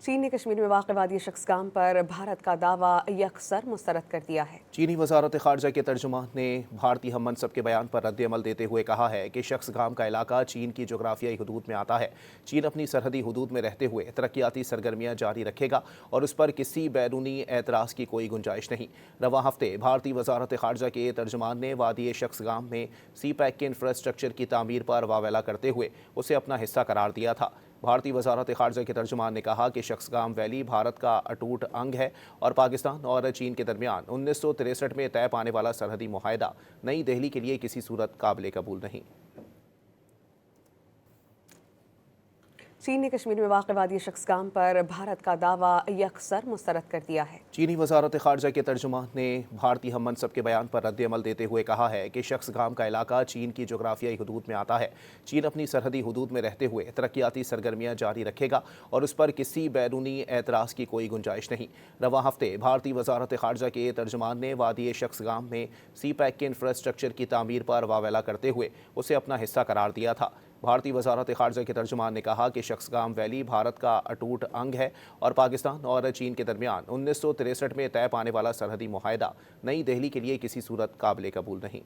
चीन ने कश्मीर में वाक़ वादी शख्सगाम पर भारत का दावा यकसर मुस्तरद कर दिया है। चीनी वजारत ख़ारजा के तर्जुमान ने भारतीय हम मनसब के बयान पर रद्द-ए-अमल देते हुए कहा है कि शख्सगाम का इलाका चीन की जोग्राफियाई हदूद में आता है। चीन अपनी सरहदी हदूद में रहते हुए तरक्याती सरगर्मियाँ जारी रखेगा और उस पर किसी बैरूनी एतराज़ की कोई गुंजाइश नहीं। रवां हफ्ते भारतीय वजारत ख़ारजा के तर्जुमान ने वादी शख्सगाम में सी पैक के इंफ्रास्ट्रक्चर की तामीर पर वावेला करते हुए उसे अपना हिस्सा करार दिया था। भारतीय वजारत ख़ारजा के तर्जुमान ने कहा कि शख्सगाम वैली भारत का अटूट अंग है और पाकिस्तान और चीन के दरमियान 1963 में तय पाने वाला सरहदी मुआहदा नई दिल्ली के लिए किसी सूरत काबिल कबूल नहीं। चीन ने कश्मीर में वाक़ वादी शख्सगाम पर भारत का दावा यकसर मुस्तरद कर दिया है। चीनी वजारत ख़ारजा के तर्जुमान ने भारतीय हम मनसब के बयान पर रद्द-ए-अमल देते हुए कहा है कि शख्सगाम का इलाका चीन की जोग्राफियाई हदूद में आता है। चीन अपनी सरहदी हदूद में रहते हुए तरक्याती सरगर्मियाँ जारी रखेगा और उस पर किसी बैरूनी एतराज़ की कोई गुंजाइश नहीं। रवां हफ्ते भारतीय वजारत ख़ारजा के तर्जुमान ने वादी शख्सगाम में सी पैक के इंफ्रास्ट्रक्चर की तामीर पर वावेला करते हुए उसे अपना हिस्सा करार दिया था। भारतीय वजारत ख़ारजा के तर्जुमान ने कहा कि शख्सगाम वैली भारत का अटूट अंग है और पाकिस्तान और चीन के दरमियान 1963 में तय पाने वाला सरहदी मुआहदा नई दिल्ली के लिए किसी सूरत काबिल कबूल नहीं।